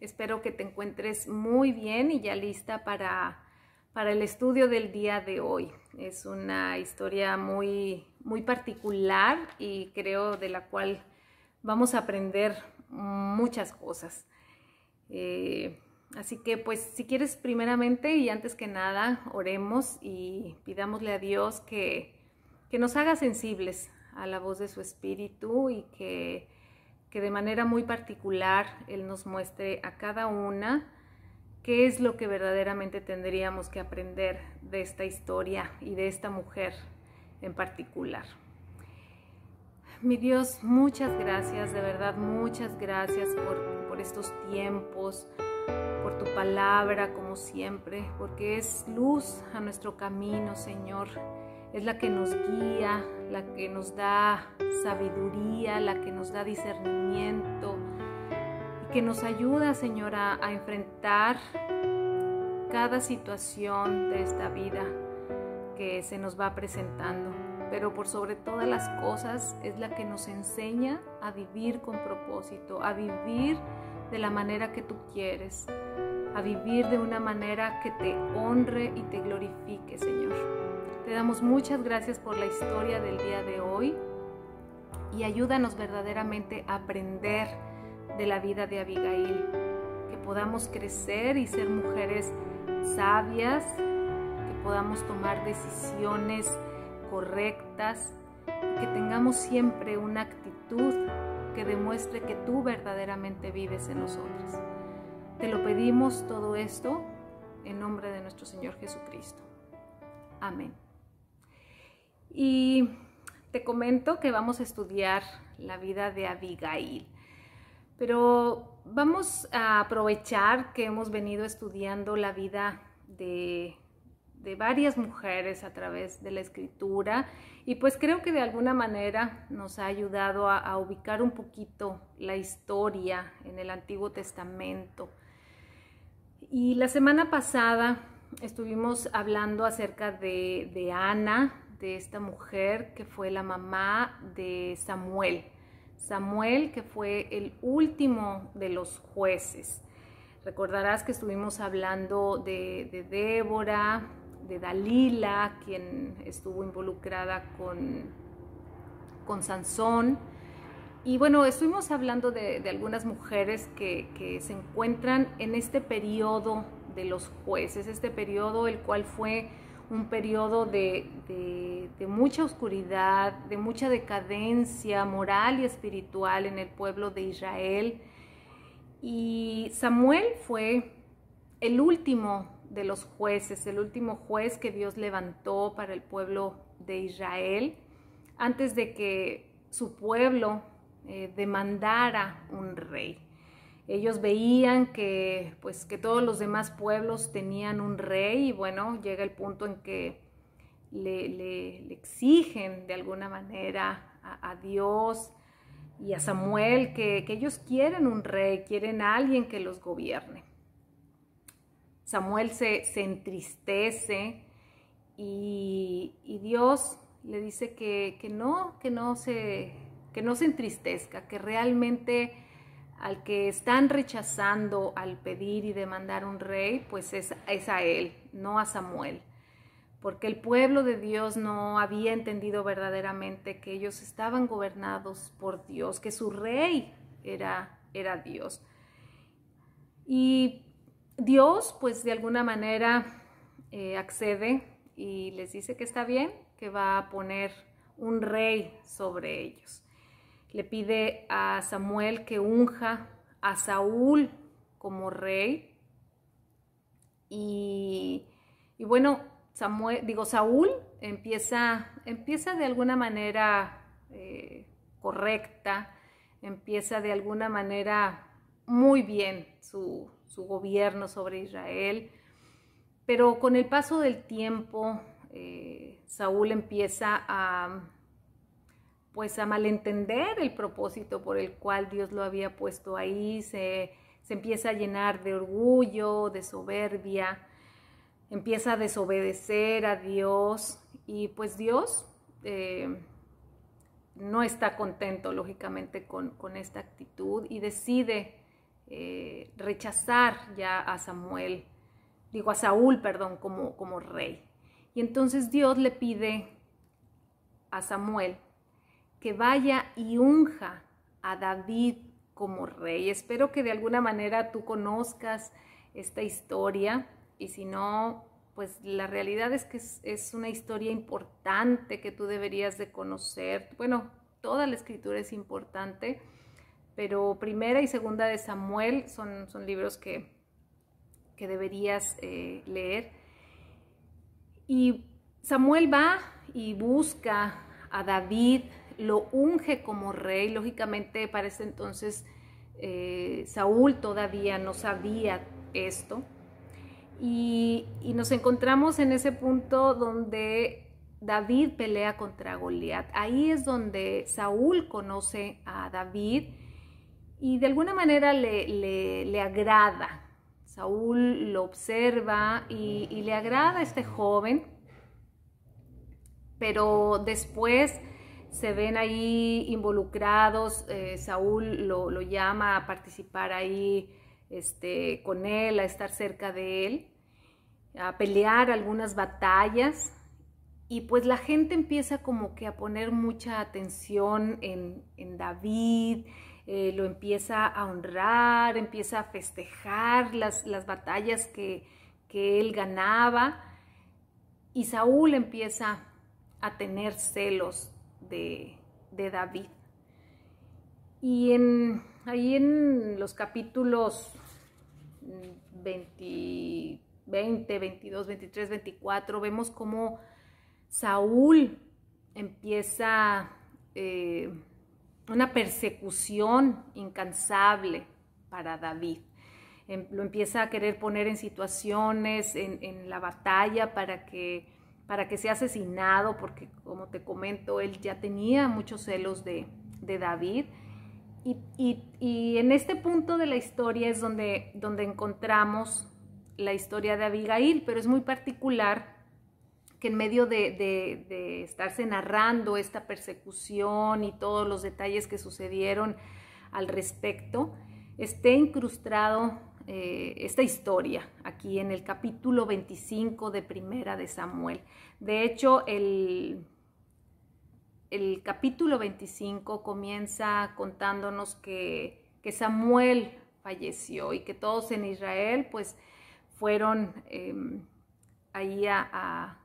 Espero que te encuentres muy bien y ya lista para el estudio del día de hoy. Es una historia muy particular y creo de la cual vamos a aprender muchas cosas. Así que pues si quieres primeramente y antes que nada oremos y pidámosle a Dios que nos haga sensibles a la voz de su Espíritu y que de manera muy particular Él nos muestre a cada una qué es lo que verdaderamente tendríamos que aprender de esta historia y de esta mujer en particular. Mi Dios, muchas gracias, de verdad, muchas gracias por estos tiempos, por tu palabra, como siempre, porque es luz a nuestro camino, Señor. Es la que nos guía, la que nos da sabiduría, la que nos da discernimiento y que nos ayuda, Señor, a enfrentar cada situación de esta vida que se nos va presentando. Pero por sobre todas las cosas es la que nos enseña a vivir con propósito, a vivir de la manera que tú quieres, a vivir de una manera que te honre y te glorifique, Señor. Te damos muchas gracias por la historia del día de hoy y ayúdanos verdaderamente a aprender de la vida de Abigail, que podamos crecer y ser mujeres sabias, que podamos tomar decisiones correctas, que tengamos siempre una actitud que demuestre que tú verdaderamente vives en nosotras. Te lo pedimos todo esto en nombre de nuestro Señor Jesucristo. Amén. Y te comento que vamos a estudiar la vida de Abigail, pero vamos a aprovechar que hemos venido estudiando la vida de varias mujeres a través de la escritura y pues creo que de alguna manera nos ha ayudado a ubicar un poquito la historia en el Antiguo Testamento. Y la semana pasada estuvimos hablando acerca de Ana, de esta mujer que fue la mamá de Samuel. Samuel, que fue el último de los jueces. Recordarás que estuvimos hablando de Débora, de Dalila, quien estuvo involucrada con Sansón. Y bueno, estuvimos hablando de algunas mujeres que se encuentran en este periodo de los jueces, este periodo el cual fue un periodo de mucha oscuridad, de mucha decadencia moral y espiritual en el pueblo de Israel. Y Samuel fue el último de los jueces, el último juez que Dios levantó para el pueblo de Israel, antes de que su pueblo demandara un rey. Ellos veían que todos los demás pueblos tenían un rey y bueno, llega el punto en que le exigen de alguna manera a Dios y a Samuel que ellos quieren un rey, quieren a alguien que los gobierne. Samuel se entristece y Dios le dice que no se entristezca, que realmente al que están rechazando al pedir y demandar un rey, pues es a él, no a Samuel. Porque el pueblo de Dios no había entendido verdaderamente que ellos estaban gobernados por Dios, que su rey era Dios. Y Dios, pues de alguna manera accede y les dice que está bien, que va a poner un rey sobre ellos. Le pide a Samuel que unja a Saúl como rey. Y bueno, Saúl empieza de alguna manera correcta, empieza de alguna manera muy bien su gobierno sobre Israel, pero con el paso del tiempo Saúl empieza a malentender el propósito por el cual Dios lo había puesto ahí, se empieza a llenar de orgullo, de soberbia, empieza a desobedecer a Dios y pues Dios no está contento lógicamente con esta actitud y decide rechazar ya a Saúl, perdón, como rey. Y entonces Dios le pide a Samuel que vaya y unja a David como rey. Espero que de alguna manera tú conozcas esta historia, y si no, pues la realidad es que es una historia importante que tú deberías de conocer. Bueno, toda la escritura es importante, pero Primera y Segunda de Samuel son libros que deberías leer. Y Samuel va y busca a David, lo unge como rey. Lógicamente para ese entonces Saúl todavía no sabía esto. Y nos encontramos en ese punto donde David pelea contra Goliat. Ahí es donde Saúl conoce a David y de alguna manera le agrada. Saúl lo observa y le agrada a este joven, pero después se ven ahí involucrados. Saúl lo llama a participar ahí con él, a estar cerca de él, a pelear algunas batallas, y pues la gente empieza como que a poner mucha atención en David, lo empieza a honrar, empieza a festejar las batallas que él ganaba, y Saúl empieza a tener celos de David. Y ahí en los capítulos 20, 22, 23, 24, vemos cómo Saúl empieza una persecución incansable para David. Lo empieza a querer poner en situaciones en la batalla para que sea asesinado, porque como te comento, él ya tenía muchos celos de David. Y en este punto de la historia es donde encontramos la historia de Abigail, pero es muy particular que en medio de estarse narrando esta persecución y todos los detalles que sucedieron al respecto, esté incrustado esta historia aquí en el capítulo 25 de Primera de Samuel. De hecho, el capítulo 25 comienza contándonos que Samuel falleció y que todos en Israel pues fueron ahí a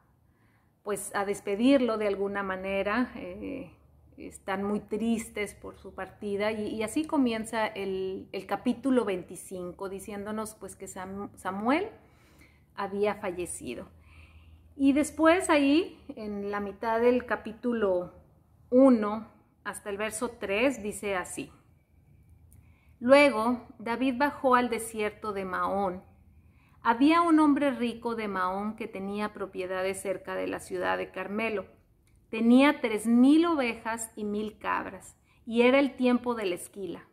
despedirlo de alguna manera. Están muy tristes por su partida, y así comienza el capítulo 25, diciéndonos pues que Samuel había fallecido. Y después ahí, en la mitad del capítulo 1 hasta el verso 3, dice así: Luego David bajó al desierto de Maón. Había un hombre rico de Maón que tenía propiedades cerca de la ciudad de Carmelo. Tenía 3,000 ovejas y 1,000 cabras, y era el tiempo de la esquila.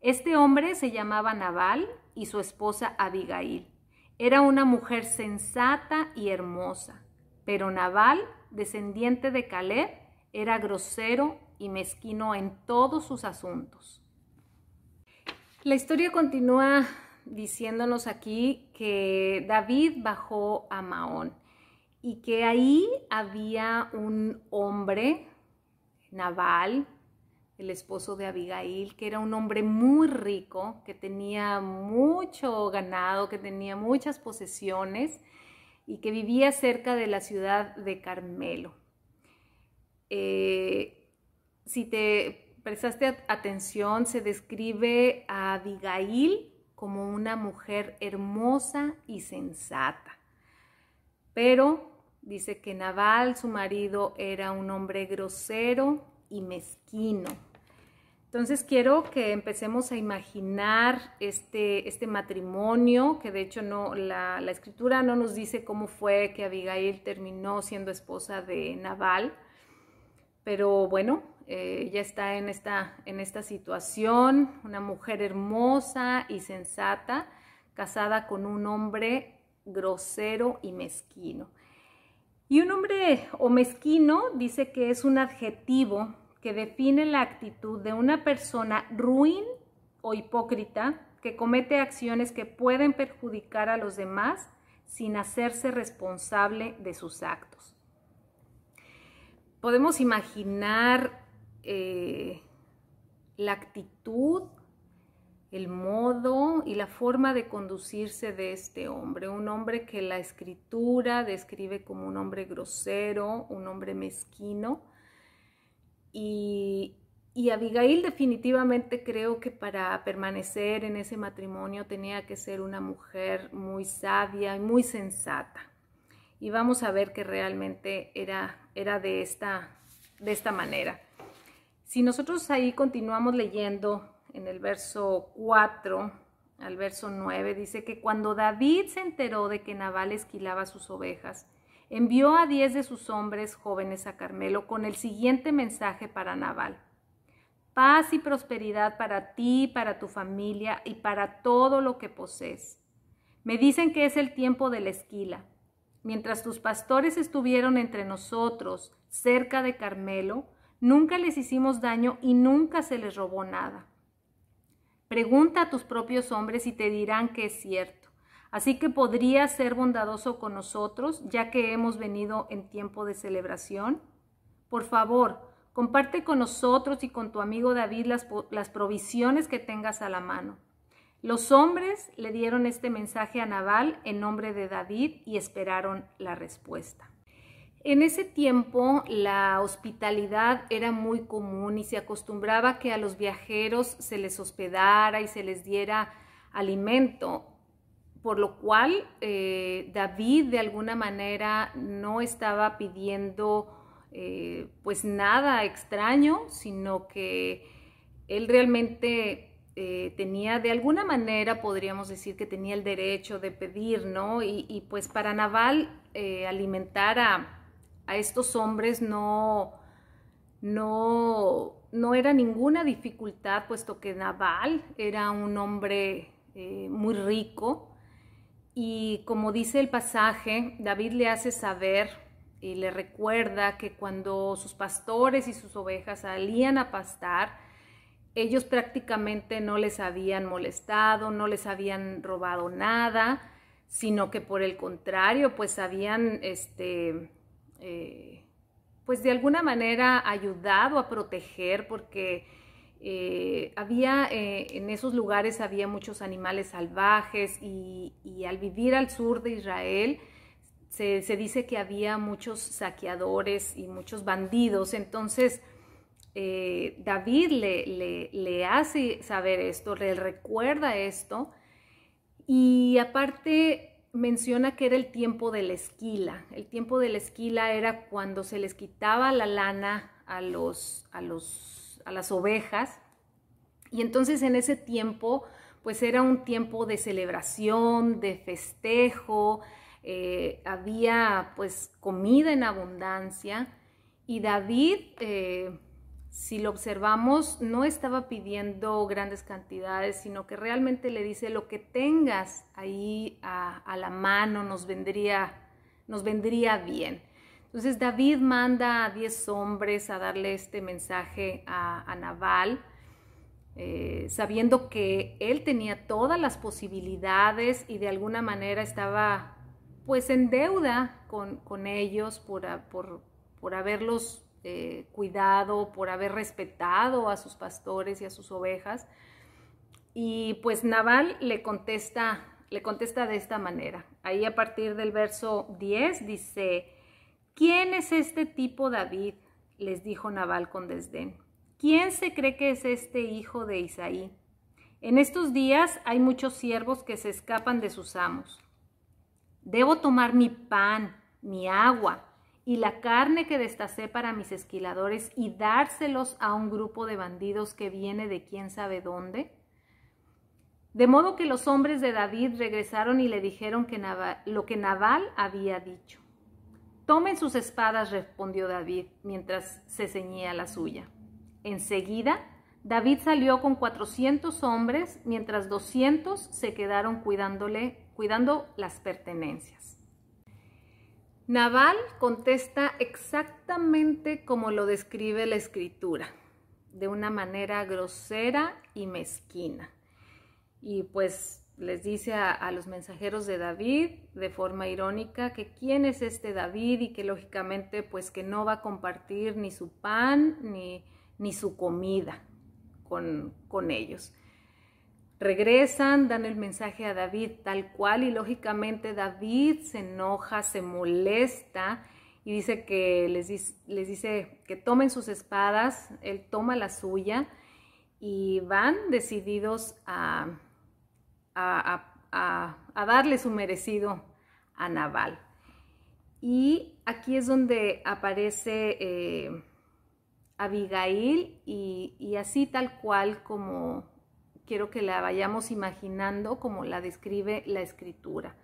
Este hombre se llamaba Nabal y su esposa Abigail. Era una mujer sensata y hermosa, pero Nabal, descendiente de Caleb, era grosero y mezquino en todos sus asuntos. La historia continúa diciéndonos aquí que David bajó a Maón y que ahí había un hombre, Nabal, el esposo de Abigail, que era un hombre muy rico, que tenía mucho ganado, que tenía muchas posesiones y que vivía cerca de la ciudad de Carmelo. Si te prestaste atención, se describe a Abigail como una mujer hermosa y sensata. Pero dice que Nabal, su marido, era un hombre grosero y mezquino. Entonces quiero que empecemos a imaginar este matrimonio, que de hecho la escritura no nos dice cómo fue que Abigail terminó siendo esposa de Nabal, pero bueno, ella está en esta situación, una mujer hermosa y sensata, casada con un hombre grosero y mezquino. Y un hombre o mezquino dice que es un adjetivo que define la actitud de una persona ruin o hipócrita que comete acciones que pueden perjudicar a los demás sin hacerse responsable de sus actos. Podemos imaginar la actitud, el modo y la forma de conducirse de este hombre, un hombre que la Escritura describe como un hombre grosero, un hombre mezquino, y Abigail definitivamente creo que para permanecer en ese matrimonio tenía que ser una mujer muy sabia y muy sensata. Y vamos a ver que realmente era de esta manera. Si nosotros ahí continuamos leyendo en el verso 4 al verso 9, dice que cuando David se enteró de que Nabal esquilaba sus ovejas, envió a 10 de sus hombres jóvenes a Carmelo con el siguiente mensaje para Nabal: paz y prosperidad para ti, para tu familia y para todo lo que posees. Me dicen que es el tiempo de la esquila. Mientras tus pastores estuvieron entre nosotros, cerca de Carmelo, nunca les hicimos daño y nunca se les robó nada. Pregunta a tus propios hombres y te dirán que es cierto. Así que podrías ser bondadoso con nosotros, ya que hemos venido en tiempo de celebración. Por favor, comparte con nosotros y con tu amigo David las provisiones que tengas a la mano. Los hombres le dieron este mensaje a Nabal en nombre de David y esperaron la respuesta. En ese tiempo la hospitalidad era muy común y se acostumbraba que a los viajeros se les hospedara y se les diera alimento, por lo cual David de alguna manera no estaba pidiendo pues nada extraño, sino que él realmente tenía, de alguna manera podríamos decir que tenía el derecho de pedir, ¿no? Y pues para Nabal alimentar a estos hombres no era ninguna dificultad, puesto que Nabal era un hombre muy rico. Y como dice el pasaje, David le hace saber y le recuerda que cuando sus pastores y sus ovejas salían a pastar, ellos prácticamente no les habían molestado, no les habían robado nada, sino que por el contrario, pues habían pues de alguna manera ayudado a proteger, porque en esos lugares había muchos animales salvajes y al vivir al sur de Israel se dice que había muchos saqueadores y muchos bandidos. Entonces David le hace saber esto, le recuerda esto, y aparte menciona que era el tiempo de la esquila. El tiempo de la esquila era cuando se les quitaba la lana a las ovejas, y entonces en ese tiempo pues era un tiempo de celebración, de festejo, había pues comida en abundancia, y David, si lo observamos, no estaba pidiendo grandes cantidades, sino que realmente le dice: lo que tengas ahí a la mano nos vendría bien. Entonces David manda a 10 hombres a darle este mensaje a Nabal, sabiendo que él tenía todas las posibilidades y de alguna manera estaba pues en deuda con ellos por haberlos cuidado, por haber respetado a sus pastores y a sus ovejas. Y pues Nabal le contesta de esta manera. Ahí a partir del verso 10 dice: ¿quién es este tipo David?, les dijo Nabal con desdén. ¿Quién se cree que es este hijo de Isaí? En estos días hay muchos siervos que se escapan de sus amos. Debo tomar mi pan, mi agua y la carne que destacé para mis esquiladores y dárselos a un grupo de bandidos que viene de quién sabe dónde. De modo que los hombres de David regresaron y le dijeron lo que Nabal había dicho. Tomen sus espadas, respondió David, mientras se ceñía la suya. Enseguida, David salió con 400 hombres, mientras 200 se quedaron cuidando las pertenencias. Nabal contesta exactamente como lo describe la Escritura, de una manera grosera y mezquina. y pues les dice a los mensajeros de David de forma irónica que quién es este David y que lógicamente pues que no va a compartir ni su pan ni su comida con ellos. Regresan, dan el mensaje a David tal cual y lógicamente David se enoja, se molesta y dice que les dice que tomen sus espadas, él toma la suya y van decididos a darle su merecido a Nabal. Y aquí es donde aparece Abigail y así tal cual como quiero que la vayamos imaginando como la describe la escritura.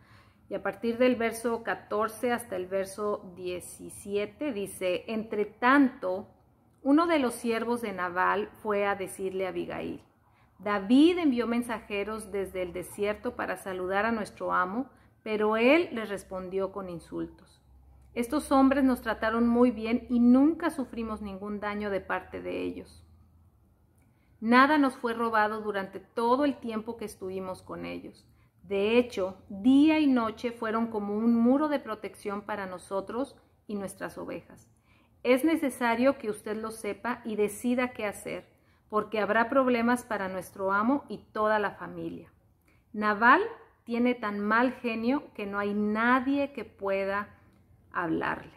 Y a partir del verso 14 hasta el verso 17 dice: entre tanto, uno de los siervos de Nabal fue a decirle a Abigail: David envió mensajeros desde el desierto para saludar a nuestro amo, pero él les respondió con insultos. Estos hombres nos trataron muy bien y nunca sufrimos ningún daño de parte de ellos. Nada nos fue robado durante todo el tiempo que estuvimos con ellos. De hecho, día y noche fueron como un muro de protección para nosotros y nuestras ovejas. Es necesario que usted lo sepa y decida qué hacer, porque habrá problemas para nuestro amo y toda la familia. Nabal tiene tan mal genio que no hay nadie que pueda hablarle.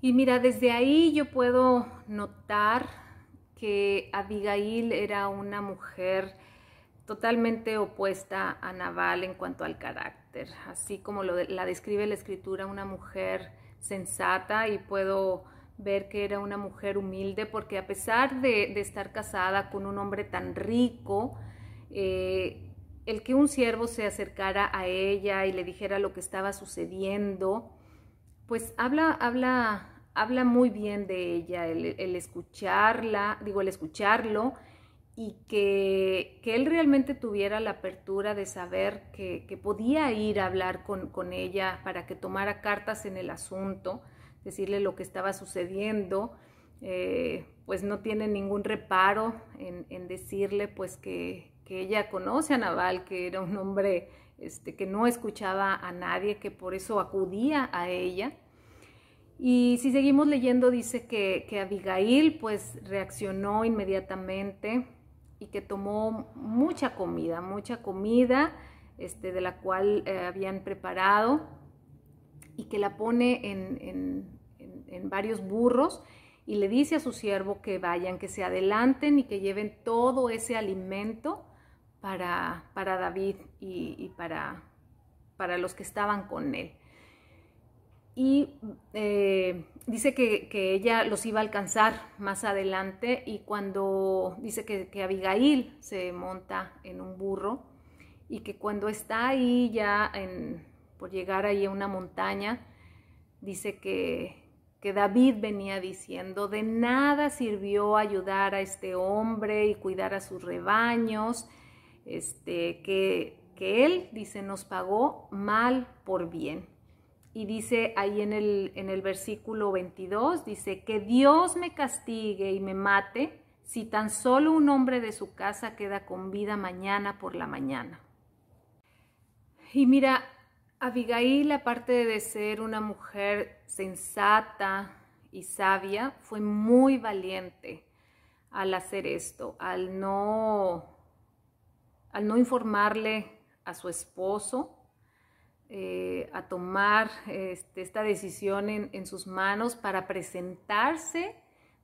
Y mira, desde ahí yo puedo notar que Abigail era una mujer totalmente opuesta a Nabal en cuanto al carácter, así como la describe la escritura, una mujer sensata, y puedo ver que era una mujer humilde porque a pesar de estar casada con un hombre tan rico, el que un siervo se acercara a ella y le dijera lo que estaba sucediendo, pues habla muy bien de ella, el escucharlo y que él realmente tuviera la apertura de saber que podía ir a hablar con ella para que tomara cartas en el asunto, decirle lo que estaba sucediendo, pues no tiene ningún reparo en decirle pues que ella conoce a Nabal, que era un hombre que no escuchaba a nadie, que por eso acudía a ella. Y si seguimos leyendo dice que Abigail pues reaccionó inmediatamente y que tomó mucha comida de la cual habían preparado, y que la pone en varios burros y le dice a su siervo que vayan, que se adelanten y que lleven todo ese alimento para David y para los que estaban con él. Y dice que ella los iba a alcanzar más adelante, y cuando dice que Abigail se monta en un burro y que cuando está ahí ya por llegar ahí a una montaña, dice que David venía diciendo: de nada sirvió ayudar a este hombre y cuidar a sus rebaños, que él, dice, nos pagó mal por bien. Y dice ahí en el versículo 22, dice: que Dios me castigue y me mate si tan solo un hombre de su casa queda con vida mañana por la mañana. Y mira, Abigail, aparte de ser una mujer sensata y sabia, fue muy valiente al hacer esto, al no informarle a su esposo, a tomar esta decisión en sus manos para presentarse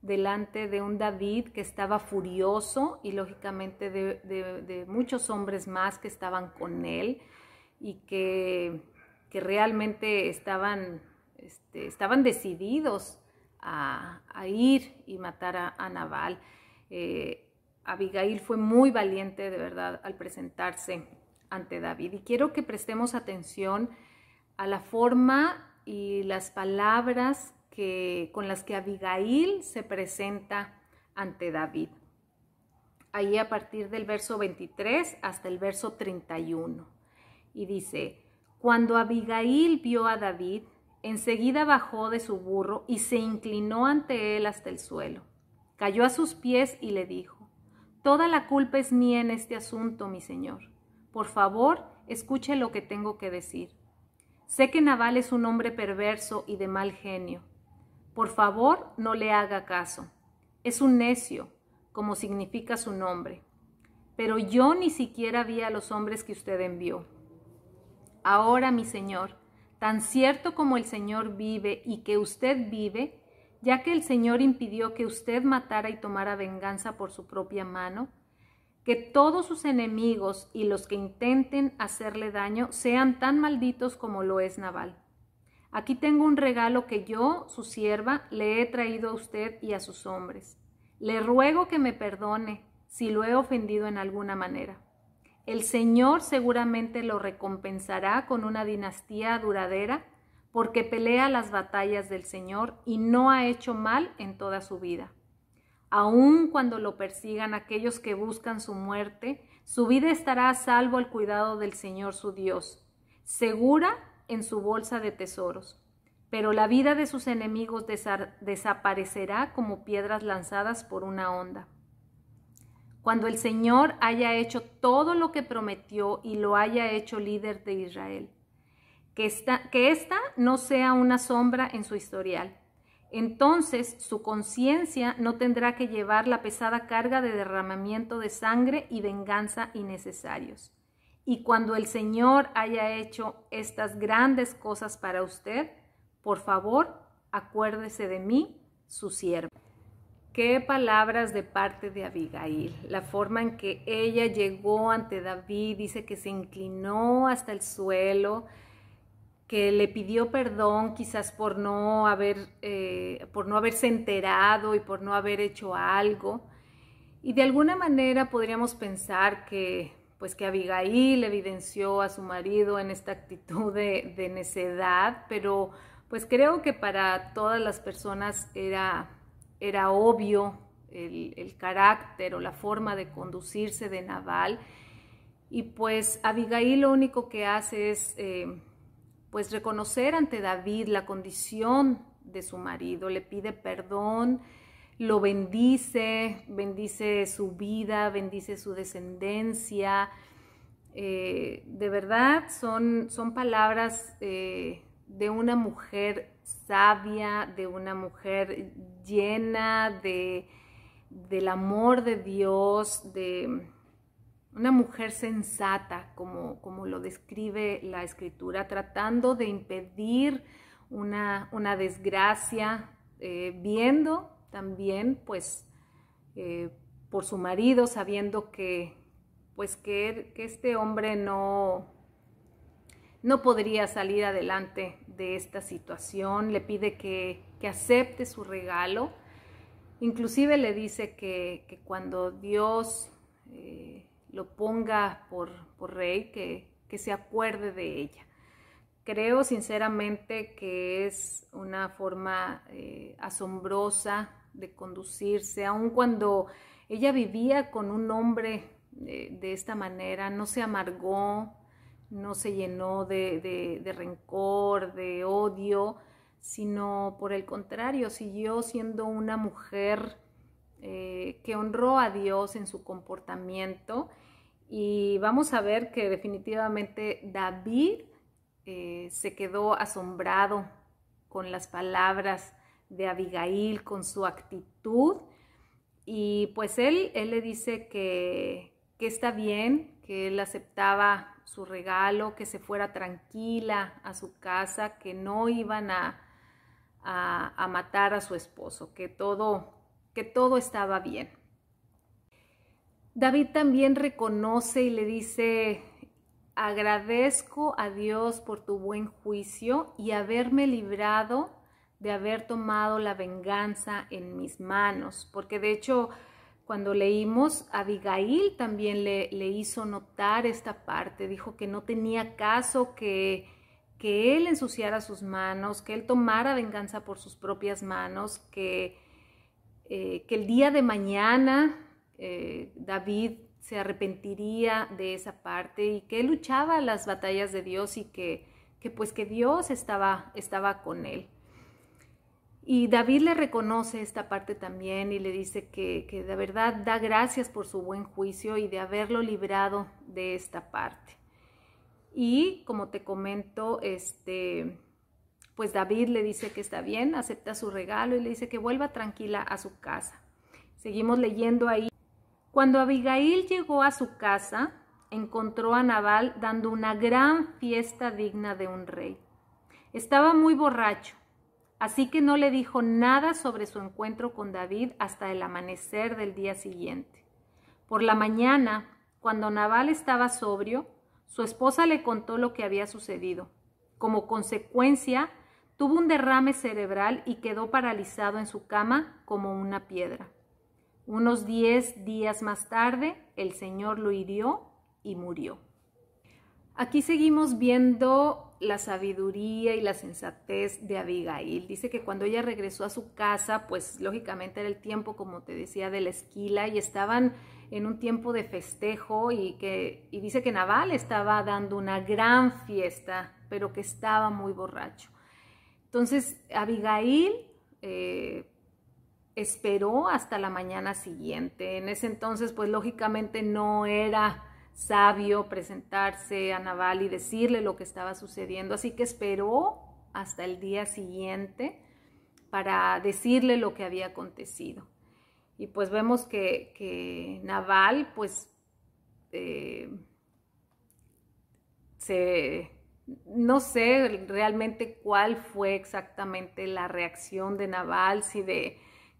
delante de un David que estaba furioso, y lógicamente de muchos hombres más que estaban con él y que realmente estaban decididos a ir y matar a Nabal. Abigail fue muy valiente de verdad al presentarse ante David, y quiero que prestemos atención a la forma y las palabras con las que Abigail se presenta ante David. Ahí a partir del verso 23 hasta el verso 31. Y dice: cuando Abigail vio a David, enseguida bajó de su burro y se inclinó ante él hasta el suelo. Cayó a sus pies y le dijo: Toda la culpa es mía en este asunto, mi señor. Por favor, escuche lo que tengo que decir. Sé que Nabal es un hombre perverso y de mal genio. Por favor, no le haga caso. Es un necio, como significa su nombre. Pero yo ni siquiera vi a los hombres que usted envió. Ahora, mi señor, tan cierto como el Señor vive y que usted vive, ya que el Señor impidió que usted matara y tomara venganza por su propia mano, que todos sus enemigos y los que intenten hacerle daño sean tan malditos como lo es Nabal. Aquí tengo un regalo que yo, su sierva, le he traído a usted y a sus hombres. Le ruego que me perdone si lo he ofendido en alguna manera. El Señor seguramente lo recompensará con una dinastía duradera, porque pelea las batallas del Señor y no ha hecho mal en toda su vida. Aun cuando lo persigan aquellos que buscan su muerte, su vida estará a salvo al cuidado del Señor su Dios, segura en su bolsa de tesoros. Pero la vida de sus enemigos desaparecerá como piedras lanzadas por una onda. Cuando el Señor haya hecho todo lo que prometió y lo haya hecho líder de Israel, que esta no sea una sombra en su historial. Entonces su conciencia no tendrá que llevar la pesada carga de derramamiento de sangre y venganza innecesarios. Y cuando el Señor haya hecho estas grandes cosas para usted, por favor, acuérdese de mí, su sierva. Qué palabras de parte de Abigail, la forma en que ella llegó ante David, dice que se inclinó hasta el suelo, que le pidió perdón quizás por no haberse enterado y por no haber hecho algo. Y de alguna manera podríamos pensar que Abigail evidenció a su marido en esta actitud de necedad, pero pues creo que para todas las personas era obvio el carácter o la forma de conducirse de Nabal. Y pues Abigail lo único que hace es reconocer ante David la condición de su marido, le pide perdón, lo bendice su vida, bendice su descendencia. De verdad son palabras de una mujer sabia, de una mujer llena del amor de Dios, de una mujer sensata, como lo describe la Escritura, tratando de impedir una desgracia, viendo también por su marido, sabiendo que este hombre no podría salir adelante de esta situación. Le pide que acepte su regalo. Inclusive le dice que cuando Dios lo ponga por rey, que se acuerde de ella. Creo sinceramente que es una forma asombrosa de conducirse, aun cuando ella vivía con un hombre de esta manera, no se amargó, no se llenó de rencor, de odio, sino por el contrario, siguió siendo una mujer que honró a Dios en su comportamiento. Y vamos a ver que definitivamente David se quedó asombrado con las palabras de Abigail, con su actitud, y pues él le dice que está bien, que él aceptaba su regalo, que se fuera tranquila a su casa, que no iban a matar a su esposo, que todo estaba bien. David también reconoce y le dice: agradezco a Dios por tu buen juicio y haberme librado de haber tomado la venganza en mis manos. Porque de hecho, cuando leímos, Abigail también le hizo notar esta parte. Dijo que no tenía caso que él ensuciara sus manos, que él tomara venganza por sus propias manos, que el día de mañana David se arrepentiría de esa parte y que él luchaba las batallas de Dios y que Dios estaba con él. Y David le reconoce esta parte también y le dice que de verdad da gracias por su buen juicio y de haberlo librado de esta parte. Y como te comento, pues David le dice que está bien, acepta su regalo y le dice que vuelva tranquila a su casa. Seguimos leyendo ahí. Cuando Abigail llegó a su casa, encontró a Nabal dando una gran fiesta digna de un rey. Estaba muy borracho, así que no le dijo nada sobre su encuentro con David hasta el amanecer del día siguiente. Por la mañana, cuando Nabal estaba sobrio, su esposa le contó lo que había sucedido. Como consecuencia, tuvo un derrame cerebral y quedó paralizado en su cama como una piedra. Unos 10 días más tarde, el Señor lo hirió y murió. Aquí seguimos viendo la sabiduría y la sensatez de Abigail. Dice que cuando ella regresó a su casa, pues lógicamente era el tiempo, como te decía, de la esquila y estaban en un tiempo de festejo y dice que Nabal estaba dando una gran fiesta, pero que estaba muy borracho. Entonces Abigail esperó hasta la mañana siguiente. En ese entonces, pues lógicamente no era sabio presentarse a Nabal y decirle lo que estaba sucediendo, así que esperó hasta el día siguiente para decirle lo que había acontecido. Y pues vemos que Nabal pues no sé realmente cuál fue exactamente la reacción de Nabal, si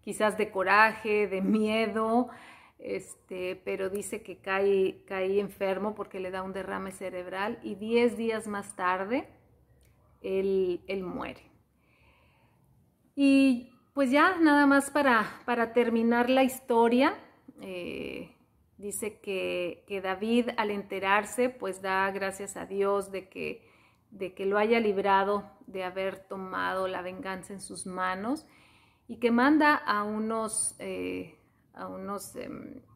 quizás de coraje, de miedo, pero dice que cae enfermo porque le da un derrame cerebral y 10 días más tarde él muere. Y pues ya nada más para terminar la historia, dice que David al enterarse pues da gracias a Dios de que lo haya librado de haber tomado la venganza en sus manos y que manda a unos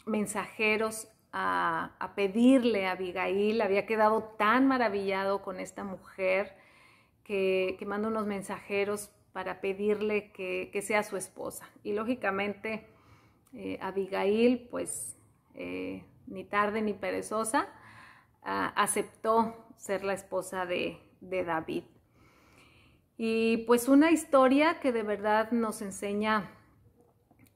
mensajeros a pedirle a Abigail. Había quedado tan maravillado con esta mujer que manda unos mensajeros para pedirle que sea su esposa. Y lógicamente Abigail, pues ni tarde ni perezosa, aceptó ser la esposa de David. Y pues una historia que de verdad nos enseña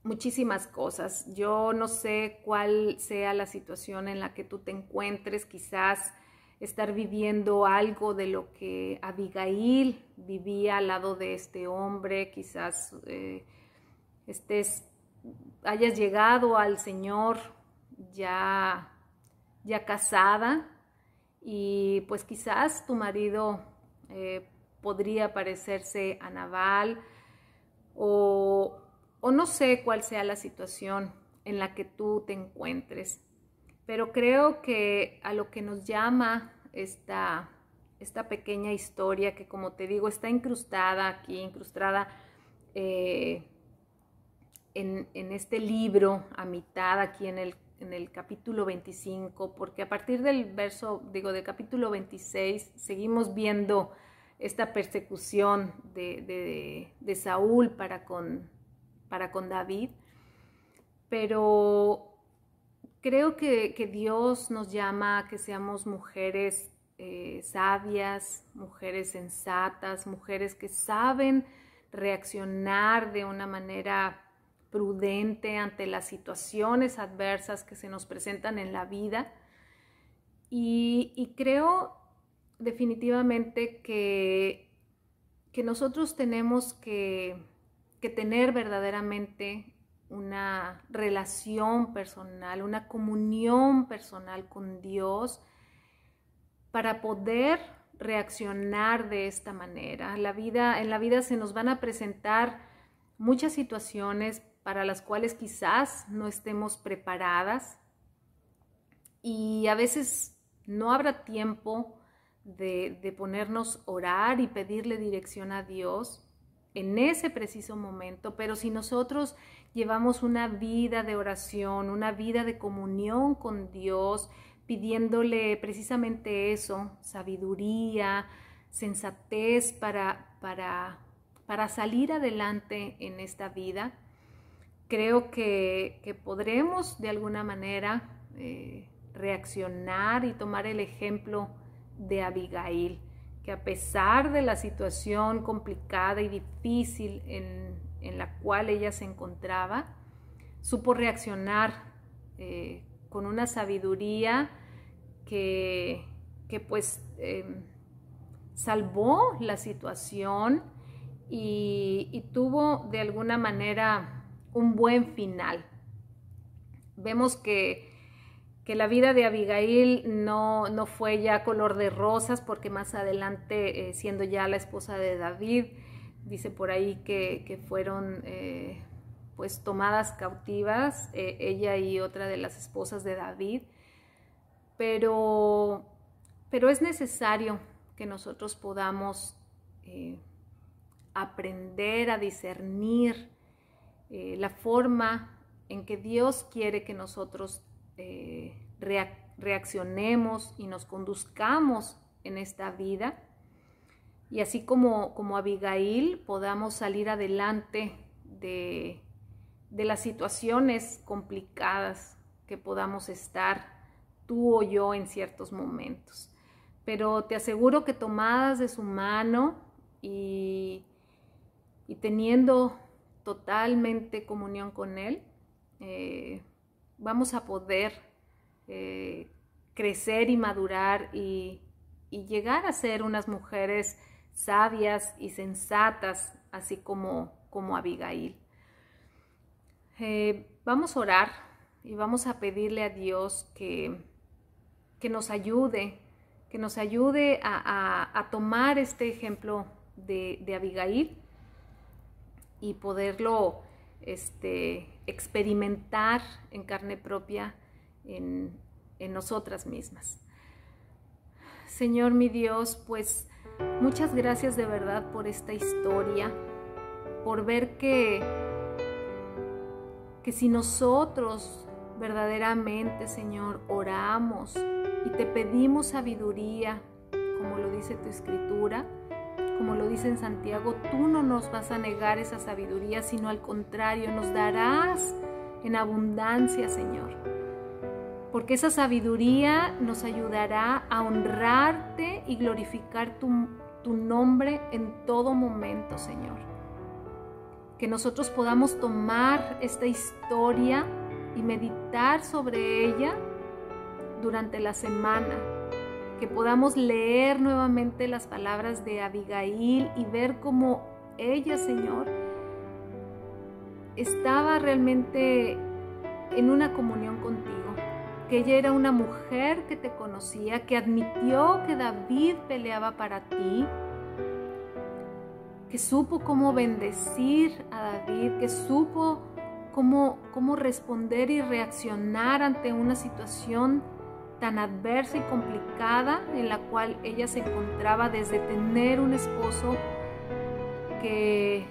muchísimas cosas. Yo no sé cuál sea la situación en la que tú te encuentres, quizás estar viviendo algo de lo que Abigail vivía al lado de este hombre, quizás hayas llegado al Señor ya casada y pues quizás tu marido podría parecerse a Nabal o no sé cuál sea la situación en la que tú te encuentres, pero creo que a lo que nos llama esta pequeña historia, que como te digo está incrustada en este libro a mitad, aquí en el capítulo 25, porque a partir del capítulo 26 seguimos viendo esta persecución de Saúl para con David, pero creo que Dios nos llama a que seamos mujeres sabias, mujeres sensatas, mujeres que saben reaccionar de una manera prudente ante las situaciones adversas que se nos presentan en la vida. Y creo definitivamente que nosotros tenemos que tener verdaderamente una relación personal, una comunión personal con Dios para poder reaccionar de esta manera. En la vida se nos van a presentar muchas situaciones para las cuales quizás no estemos preparadas y a veces no habrá tiempo de ponernos a orar y pedirle dirección a Dios en ese preciso momento, pero si nosotros llevamos una vida de oración, una vida de comunión con Dios, pidiéndole precisamente eso, sabiduría, sensatez para para salir adelante en esta vida. Creo que podremos de alguna manera reaccionar y tomar el ejemplo de Abigail, que a pesar de la situación complicada y difícil en la cual ella se encontraba, supo reaccionar con una sabiduría que pues salvó la situación y tuvo de alguna manera un buen final. Vemos que la vida de Abigail no fue ya color de rosas, porque más adelante, siendo ya la esposa de David, dice por ahí que fueron pues tomadas cautivas, ella y otra de las esposas de David, pero es necesario que nosotros podamos aprender a discernir la forma en que Dios quiere que nosotros reaccionemos y nos conduzcamos en esta vida, y así como Abigail podamos salir adelante de las situaciones complicadas que podamos estar tú o yo en ciertos momentos. Pero te aseguro que tomadas de su mano y teniendo totalmente comunión con Él, vamos a poder crecer y madurar y llegar a ser unas mujeres sabias y sensatas, así como Abigail. Vamos a orar y vamos a pedirle a Dios que nos ayude, a tomar este ejemplo de Abigail y poderlo experimentar en carne propia en nosotras mismas. Señor mi Dios, pues muchas gracias de verdad por esta historia, por ver que si nosotros verdaderamente, Señor, oramos y te pedimos sabiduría, como lo dice tu Escritura, como lo dice en Santiago, tú no nos vas a negar esa sabiduría, sino al contrario, nos darás en abundancia, Señor. Porque esa sabiduría nos ayudará a honrarte y glorificar tu nombre en todo momento, Señor. Que nosotros podamos tomar esta historia y meditar sobre ella durante la semana. Que podamos leer nuevamente las palabras de Abigail y ver cómo ella, Señor, estaba realmente en una comunión contigo. Que ella era una mujer que te conocía, que admitió que David peleaba para ti, que supo cómo bendecir a David, que supo cómo responder y reaccionar ante una situación tan adversa y complicada en la cual ella se encontraba, desde tener un esposo que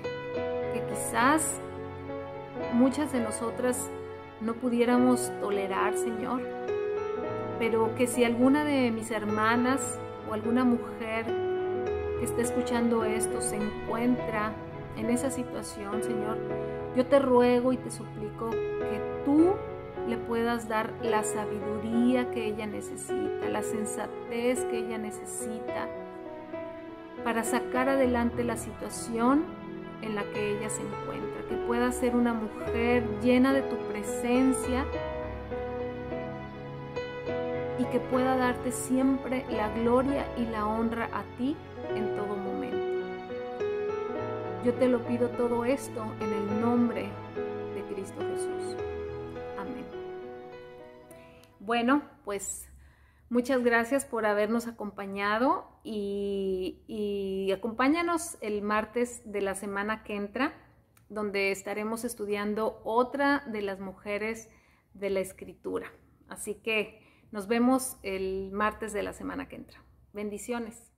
quizás muchas de nosotras no pudiéramos tolerar, Señor, pero que si alguna de mis hermanas o alguna mujer que está escuchando esto se encuentra en esa situación, Señor, yo te ruego y te suplico que tú le puedas dar la sabiduría que ella necesita, la sensatez que ella necesita para sacar adelante la situación en la que ella se encuentra, que pueda ser una mujer llena de tu presencia y que pueda darte siempre la gloria y la honra a ti en todo momento. Yo te lo pido todo esto en el nombre de Cristo Jesús. Amén. Bueno, pues muchas gracias por habernos acompañado y acompáñanos el martes de la semana que entra, donde estaremos estudiando otra de las mujeres de la Escritura. Así que nos vemos el martes de la semana que entra. Bendiciones.